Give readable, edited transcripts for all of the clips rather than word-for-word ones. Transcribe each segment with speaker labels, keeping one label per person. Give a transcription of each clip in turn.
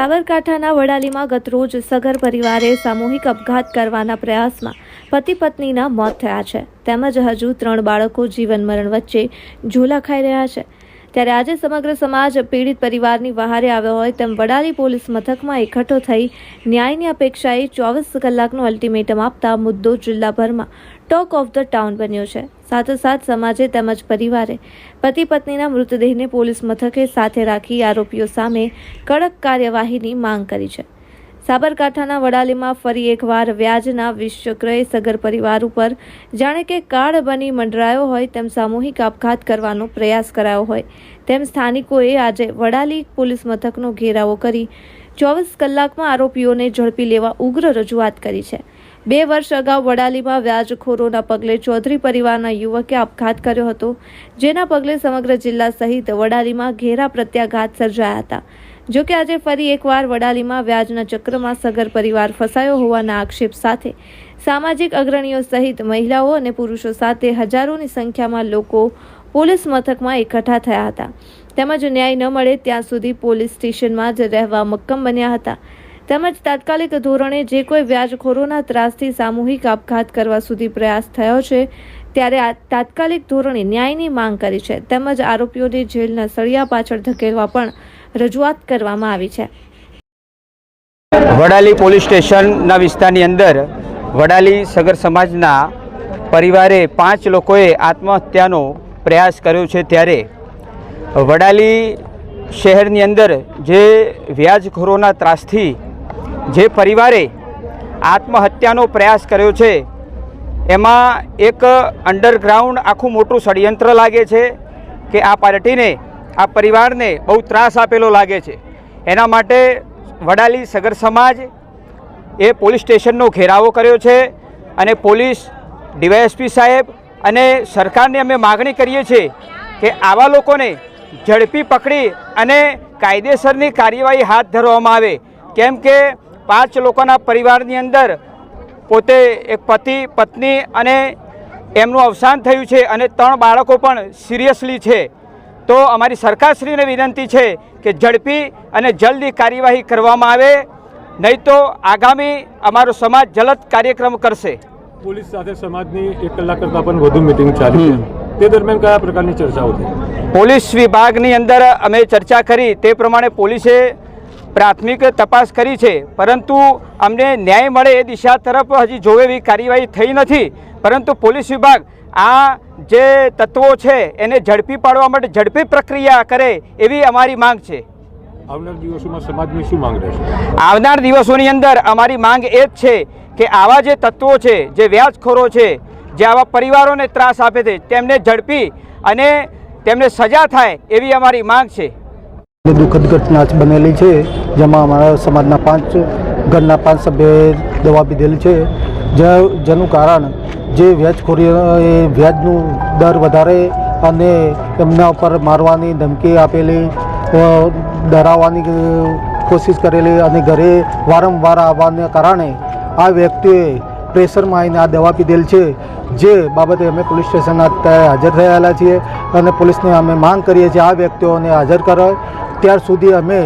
Speaker 1: સાબરકાંઠાના વડાલીમાં ગતરોજ સગર પરિવારે સામૂહિક અપઘાત કરવાના પ્રયાસમાં પતિ પત્નીના મોત થયા છે તેમજ હજુ 3 બાળકો જીવન મરણ વચ્ચે ઝોલા ખાઈ રહ્યા છે। ત્યારે આજે સમગ્ર સમાજ પીડિત પરિવારની વહારે આવ્યો હોય તેમ વડાલી પોલીસ મથકમાં એકઠો થઈ ન્યાયની અપેક્ષાએ 24 કલાકનું અલ્ટિમેટમ આપતા મુદ્દો જિલ્લાભરમાં ટોક ઓફ ધ ટાઉન બન્યો છે। સાથોસાથ સમાજે તેમજ પરિવારે પતિ પત્નીના મૃતદેહને પોલીસ મથકે સાથે રાખી આરોપીઓ સામે કડક કાર્યવાહીની માંગ કરી છે। સાબરકાંઠાના વડાલીમાં ફરી એકવાર વ્યાજના વિષચક્રએ સગર પરિવાર ઉપર જાણે કે કાળ બની મંડરાયો હોય તેમ સામૂહિક આપઘાત કરવાનો પ્રયાસ કરાયો હોય તેમ સ્થાનિકોએ આજે વડાલી પોલીસ મથકનો ઘેરાવો કરી 24 કલાકમાં આરોપીઓને ઝડપી લેવા ઉગ્ર રજૂઆત કરી છે। 2 વર્ષ અગાઉ વડાલીમાં વ્યાજખોરોના પગલે ચૌધરી પરિવારના યુવકે આપઘાત કર્યો હતો, જેના પગલે સમગ્ર જિલ્લા સહિત વડાલીમાં ઘેરા પ્રત્યાઘાત સર્જાયા હતા। જો કે આજે ફરી એકવાર વડાલીમાં વ્યાજના ચક્રમાં સગર પરિવાર ફસાયો હોવાના આક્ષેપ સાથે સામાજિક અગ્રણીઓ સહિત મહિલાઓ અને પુરુષો સાથે હજારોની સંખ્યામાં લોકો પોલીસ મથકમાં એકઠા થયા હતા તેમજ ન્યાય ન મળે ત્યાં સુધી પોલીસ સ્ટેશનમાં જ રહેવા મક્કમ બન્યા હતા તેમજ તાત્કાલિક ધોરણે જે કોઈ વ્યાજખોરોના ત્રાસથી સામૂહિક આપઘાત કરવા સુધી પ્રયાસ થયો છે ત્યારે તાત્કાલિક ધોરણે ન્યાયની માંગ કરી છે તેમજ આરોપીઓને જેલના સળિયા પાછળ ધકેલવા પણ રજૂઆત કરવામાં આવી છે।
Speaker 2: વડાલી પોલીસ સ્ટેશનના વિસ્તારની અંદર વડાલી સગર સમાજના પરિવારે 5 લોકોએ આત્મહત્યાનો પ્રયાસ કર્યો છે ત્યારે વડાલી શહેરની અંદર જે વ્યાજખોરોના ત્રાસથી જે પરિવારે આત્મહત્યાનો પ્રયાસ કર્યો છે એમાં એક અંડરગ્રાઉન્ડ આખું મોટું ષડયંત્ર લાગે છે કે આ પાર્ટીને આ પરિવારને બહુ ત્રાસ આપેલો લાગે છે। એના માટે વડાલી સગર સમાજ એ પોલીસ સ્ટેશનનો ઘેરાવો કર્યો છે અને પોલીસ ડીવાયએસપી સાહેબ અને સરકારને અમે માગણી કરીએ છીએ કે આવા લોકોને ઝડપી પકડી અને કાયદેસરની કાર્યવાહી હાથ ધરવામાં આવે, કેમ કે 5 લોકોના પરિવારની અંદર પોતે એક પતિ પત્ની અને એમનું અવસાન થયું છે અને 3 બાળકો પણ સિરિયસલી છે। તો અમારી સરકારશ્રીને વિનંતી છે કે ઝડપી અને જલ્દી કાર્યવાહી કરવામાં આવે, નહીં તો આગામી અમારો સમાજ જલદ કાર્યક્રમ કરશે।
Speaker 3: પોલીસ સાથે સમાજની 1 કલાક કરતાં પણ વધુ મીટિંગ ચાલી તે દરમિયાન કયા પ્રકારની ચર્ચાઓ થઈ?
Speaker 2: પોલીસ વિભાગની અંદર અમે ચર્ચા કરી તે પ્રમાણે પોલીસે પ્રાથમિક તપાસ કરી છે, પરંતુ અમને ન્યાય મળે એ દિશા તરફ હજી જોવે એવી કાર્યવાહી થઈ નથી। પરંતુ પોલીસ વિભાગ આ જે તત્વો છે એને ઝડપી પાડવા માટે ઝડપી પ્રક્રિયા કરે એવી અમારી માંગ છે।
Speaker 3: આવનાર દિવસોમાં સમાજની શું માંગ રહેશે?
Speaker 2: આવનાર દિવસોની અંદર અમારી માંગ એ જ છે કે આવા જે તત્વો છે, જે વ્યાજખોરો છે, જે આવા પરિવારોને ત્રાસ આપે છે તેમને ઝડપી અને તેમને સજા થાય એવી અમારી માંગ છે।
Speaker 4: દુઃખદ ઘટના બનેલી છે જેમાં અમારા સમાજના 5 ઘરના 5 સભ્યોએ દવા પીધેલી છે, જેનું કારણ જે વ્યાજખોરી એ વ્યાજનું દર વધારે અને એમના ઉપર મારવાની ધમકી આપેલી, ડરાવવાની કોશિશ કરેલી અને ઘરે વારંવાર આવવાને કારણે આ વ્યક્તિએ પ્રેશરમાં આવીને આ દવા પીધેલ છે, જે બાબતે અમે પોલીસ સ્ટેશન અત્યારે હાજર થયેલા છીએ અને પોલીસને અમે માંગ કરીએ છીએ આ વ્યક્તિઓને હાજર કરે ત્યાર સુધી અમે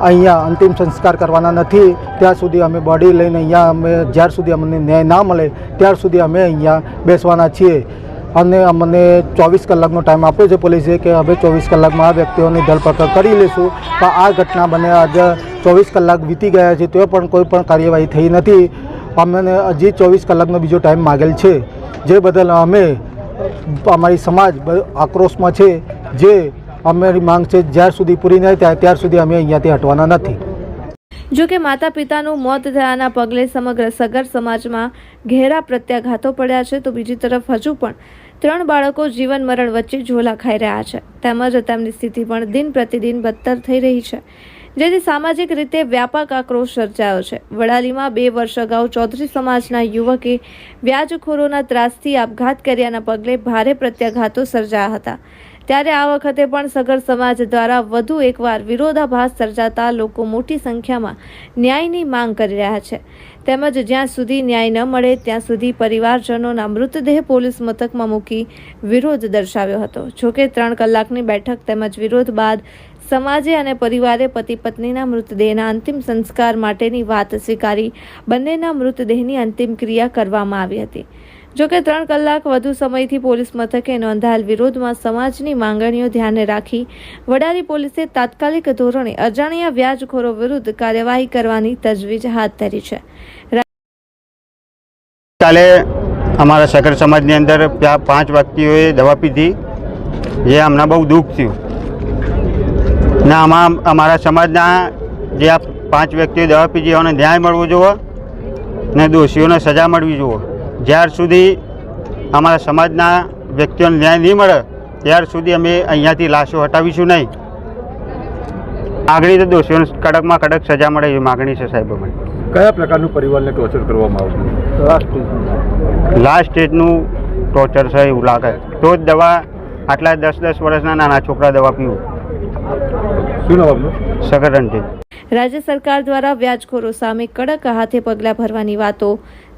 Speaker 4: અહીંયા અંતિમ સંસ્કાર કરવાના નથી। ત્યાં સુધી અમે બોડી લઈને અહીંયા અમે જ્યાર સુધી અમને ન્યાય ના મળે ત્યાર સુધી અમે અહીંયા બેસવાના છીએ અને અમને 24 કલાકનો ટાઈમ આપ્યો છે પોલીસે કે હવે 24 કલાકમાં આ વ્યક્તિઓની ધરપકડ કરી લઈશું। પણ આ ઘટના બને આજે 24 કલાક વીતી ગયા છે તો પણ કોઈ પણ કાર્યવાહી થઈ નથી। અમને હજી 24 કલાકનો બીજો ટાઈમ માગેલ છે, જે બદલ અમે અમારી સમાજ આક્રોશમાં છે। જે અમારી માંગ છે જ્યાર સુધી પૂરી નહીં થાય ત્યાર સુધી અમે અહીંયાથી હટવાના નથી।
Speaker 1: જો કે માતા પિતાનું મોત થયાના પગલે સમગ્ર સગર સમાજમાં ઘેરા પ્રત્યાઘાતો પડ્યા છે, તો બીજી તરફ હજુ પણ 3 બાળકો જીવન મરણ વચ્ચે ઝોલા ખાઈ રહ્યા છે તેમજ તેમની સ્થિતિ પણ દિન પ્રતિદિન બદતર થઈ રહી છે, જેથી સામાજિક રીતે વ્યાપક આક્રોશ સર્જાયો છે। વડાલીમાં 2 વર્ષ અગાઉ ચૌધરી સમાજના યુવકે વ્યાજખોરોના ત્રાસથી આપઘાત કર્યાના પગલે ભારે પ્રત્યાઘાતો સર્જાયા હતા, ત્યારે આ વખતે પણ સગર સમાજ દ્વારા વધુ એકવાર વિરોધાભાસ સર્જાતા લોકો મોટી સંખ્યામાં ન્યાયની માંગ કરી રહ્યા છે તેમજ જ્યાં સુધી ન્યાય ન મળે ત્યાં સુધી પરિવારજનોના મૃતદેહ પોલીસ મથકમાં મૂકી વિરોધ દર્શાવ્યો હતો। જોકે 3 કલાકની બેઠક તેમજ વિરોધ બાદ સમાજે અને પરિવારે પતિ પત્નીના મૃતદેહના અંતિમ સંસ્કાર માટેની વાત સ્વીકારી બંનેના મૃતદેહની અંતિમ ક્રિયા કરવામાં આવી હતી. જોકે 3 કલાક વધુ સમયથી પોલીસ મથકે નોંધાયેલ વિરોધમાં સમાજની માંગણીઓ ધ્યાને રાખી વડાલી પોલીસે તાત્કાલિક ધોરણે અજાણ્યા વ્યાજખોરો વિરુદ્ધ કાર્યવાહી કરવાની તજવીજ હાથ ધરી છે.
Speaker 5: કાલે અમારા સગર સમાજની અંદર 5 વ્યક્તિઓએ દવા પીધી, જે અમને બહુ દુઃખ થયું ને આમાં અમારા સમાજના જે આ 5 વ્યક્તિઓએ દવા પીધી એઓને ન્યાય મળવો જોઈએ ને દોષીઓને સજા મળવી જોઈએ. જ્યાર સુધી અમારા સમાજના વ્યક્તિઓને ન્યાય નહીં મળે ત્યાર સુધી અમે અહીંયાથી લાશો હટાવીશું નહીં. આગળ તો દોષીઓને કડકમાં કડક સજા મળે એવી માગણી છે સાહેબ અમારી.
Speaker 3: કયા પ્રકારનું પરિવારને ટોર્ચર કરવામાં આવશે?
Speaker 5: લાસ્ટ સ્ટેજનું ટોર્ચર છે એવું લાગે તો જ દવા આટલા 10-10 વર્ષના નાના છોકરા દવા પીવું.
Speaker 3: શું નામ આપનું?
Speaker 5: સગર રણજીત.
Speaker 1: રાજ્ય સરકાર દ્વારા વ્યાજખોરો સામે કડક હાથે પગલાં ભરવાની વાતો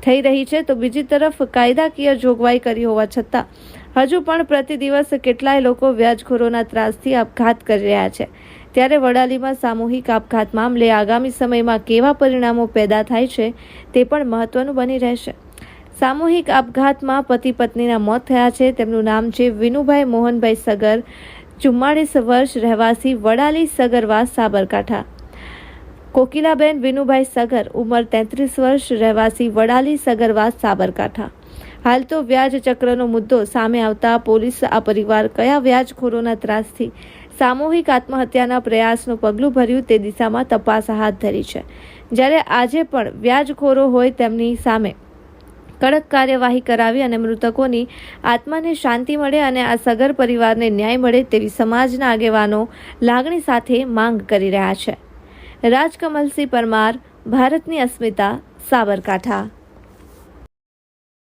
Speaker 1: થઈ રહી છે, તો બીજી તરફ કાયદાકીય જોગવાઈ કરી હોવા છતાં હજુ પણ પ્રતિ દિવસ કેટલાય લોકો વ્યાજખોરોના ત્રાસથી આપઘાત કરી રહ્યા છે. ત્યારે વડાલીમાં સામૂહિક આપઘાત મામલે આગામી સમયમાં કેવા પરિણામો પેદા થાય છે તે પણ મહત્વનું બની રહેશે. સામૂહિક આપઘાતમાં પતિ પત્નીના મોત થયા છે. તેમનું નામ છે વિનુભાઈ મોહનભાઈ સગર, 44 વર્ષ, રહેવાસી વડાલી સગરવાસ, સાબરકાંઠા. કોકિલાબેન વિનુભાઈ સગર, ઉંમર 33 વર્ષ, રહેવાસી વડાલી સગરવાસ, સાબરકાંઠા. હાલ તો વ્યાજ ચક્રનો મુદ્દો સામે આવતા પોલીસ આ પરિવાર કયા વ્યાજખોરોના ત્રાસથી સામૂહિક આત્મહત્યાના પ્રયાસનું પગલું ભર્યું તે દિશામાં તપાસ હાથ ધરી છે. જ્યારે આજે પણ વ્યાજખોરો હોય તેમની સામે કડક કાર્યવાહી કરાવી અને મૃતકોની આત્માને શાંતિ મળે અને આ સગર પરિવારને ન્યાય મળે તેવી સમાજના આગેવાનો લાગણી સાથે માંગ કરી રહ્યા છે. રાજકમલસિંહ પરમાર, ભારતની અસ્મિતા, સાબરકાંઠા.